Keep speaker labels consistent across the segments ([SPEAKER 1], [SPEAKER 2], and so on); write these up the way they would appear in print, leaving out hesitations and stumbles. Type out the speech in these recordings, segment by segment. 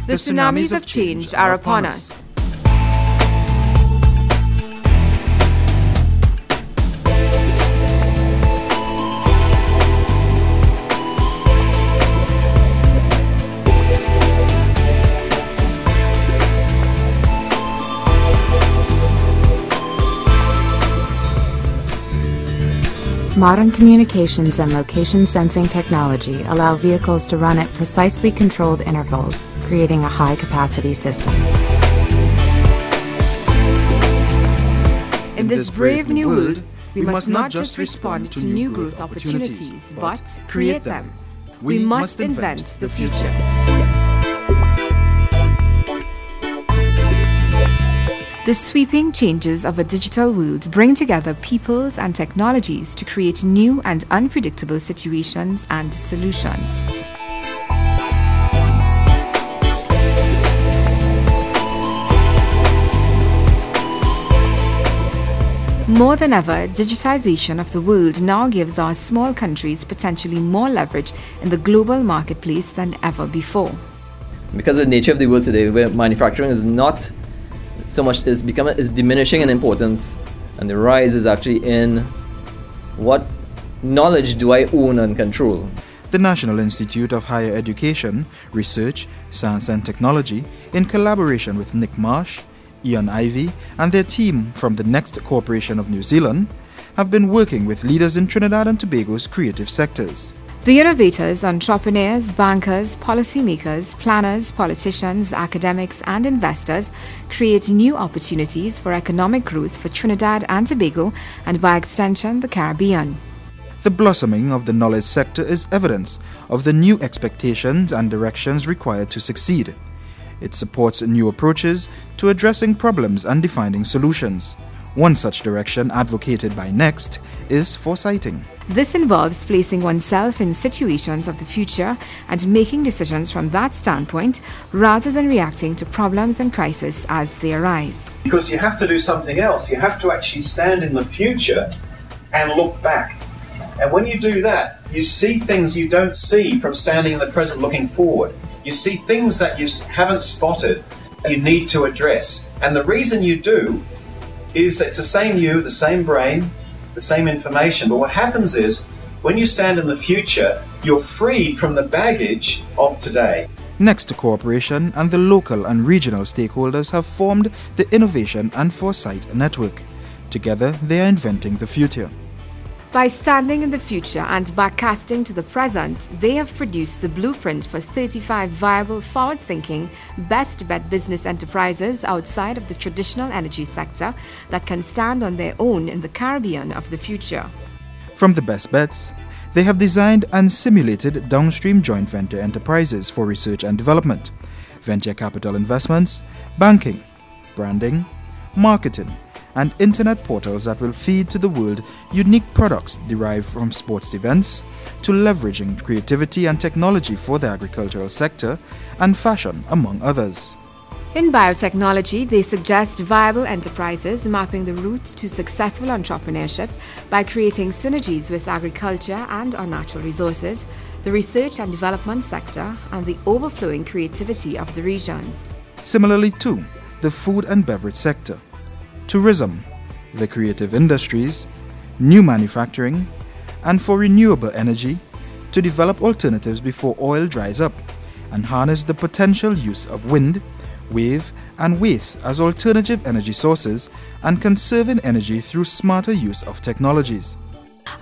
[SPEAKER 1] The tsunamis of change are upon us.
[SPEAKER 2] Modern communications and location sensing technology allow vehicles to run at precisely controlled intervals, creating a high-capacity system.
[SPEAKER 1] In this brave new world, we must not just respond to new growth opportunities, but create them. We must invent the future. The sweeping changes of a digital world bring together peoples and technologies to create new and unpredictable situations and solutions. More than ever, digitization of the world now gives our small countries potentially more leverage in the global marketplace than ever before.
[SPEAKER 3] Because of the nature of the world today, where manufacturing is not so much is diminishing in importance, and the rise is actually in what knowledge do I own and control.
[SPEAKER 4] The National Institute of Higher Education, Research, Science and Technology, in collaboration with Nick Marsh, Ian Ivey and their team from the Next Corporation of New Zealand, have been working with leaders in Trinidad and Tobago's creative sectors.
[SPEAKER 1] The innovators, entrepreneurs, bankers, policymakers, planners, politicians, academics and investors create new opportunities for economic growth for Trinidad and Tobago and by extension the Caribbean.
[SPEAKER 4] The blossoming of the knowledge sector is evidence of the new expectations and directions required to succeed. It supports new approaches to addressing problems and defining solutions. One such direction advocated by Next is foresighting.
[SPEAKER 1] This involves placing oneself in situations of the future and making decisions from that standpoint rather than reacting to problems and crises as they arise.
[SPEAKER 5] Because you have to do something else. You have to actually stand in the future and look back. And when you do that, you see things you don't see from standing in the present looking forward. You see things that you haven't spotted you need to address. And the reason you do is that it's the same you, the same brain, the same information. But what happens is, when you stand in the future, you're freed from the baggage of today.
[SPEAKER 4] Next Corporation and the local and regional stakeholders have formed the Innovation and Foresight Network. Together, they are inventing the future.
[SPEAKER 1] By standing in the future and backcasting to the present, they have produced the blueprint for 35 viable, forward-thinking, best-bet business enterprises outside of the traditional energy sector that can stand on their own in the Caribbean of the future.
[SPEAKER 4] From the best bets, they have designed and simulated downstream joint venture enterprises for research and development, venture capital investments, banking, branding, marketing, and internet portals that will feed to the world unique products derived from sports events, to leveraging creativity and technology for the agricultural sector and fashion, among others.
[SPEAKER 1] In biotechnology, they suggest viable enterprises mapping the route to successful entrepreneurship by creating synergies with agriculture and our natural resources, the research and development sector, and the overflowing creativity of the region.
[SPEAKER 4] Similarly too, the food and beverage sector, tourism, the creative industries, new manufacturing, and for renewable energy to develop alternatives before oil dries up and harness the potential use of wind, wave, and waste as alternative energy sources and conserving energy through smarter use of technologies.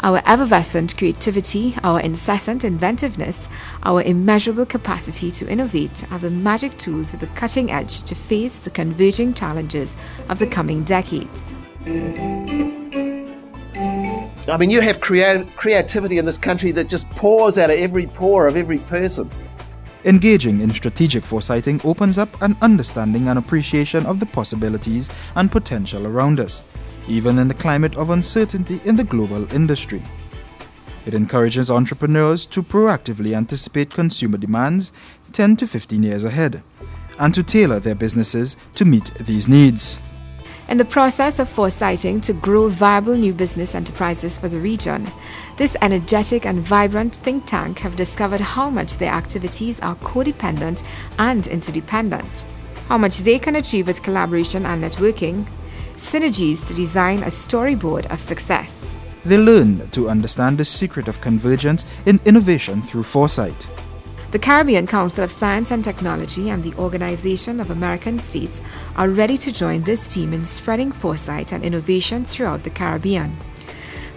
[SPEAKER 1] Our effervescent creativity, our incessant inventiveness, our immeasurable capacity to innovate are the magic tools with the cutting edge to face the converging challenges of the coming decades.
[SPEAKER 6] I mean, you have creativity in this country that just pours out of every pore of every person.
[SPEAKER 4] Engaging in strategic foresighting opens up an understanding and appreciation of the possibilities and potential around us, even in the climate of uncertainty in the global industry. It encourages entrepreneurs to proactively anticipate consumer demands 10 to 15 years ahead, and to tailor their businesses to meet these needs.
[SPEAKER 1] In the process of foresighting to grow viable new business enterprises for the region, this energetic and vibrant think tank have discovered how much their activities are codependent and interdependent, how much they can achieve with collaboration and networking, synergies to design a storyboard of success.
[SPEAKER 4] They learn to understand the secret of convergence in innovation through foresight.
[SPEAKER 1] The Caribbean Council of Science and Technology and the Organization of American States are ready to join this team in spreading foresight and innovation throughout the Caribbean.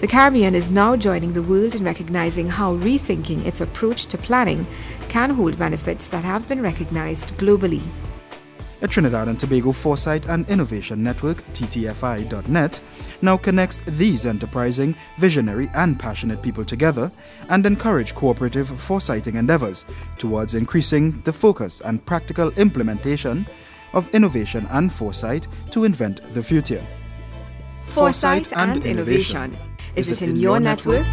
[SPEAKER 1] The Caribbean is now joining the world in recognizing how rethinking its approach to planning can hold benefits that have been recognized globally.
[SPEAKER 4] A Trinidad and Tobago Foresight and Innovation Network, TTFI.net, now connects these enterprising, visionary and passionate people together and encourage cooperative foresighting endeavors towards increasing the focus and practical implementation of innovation and foresight to invent the future.
[SPEAKER 1] Foresight and innovation. Is it in your network?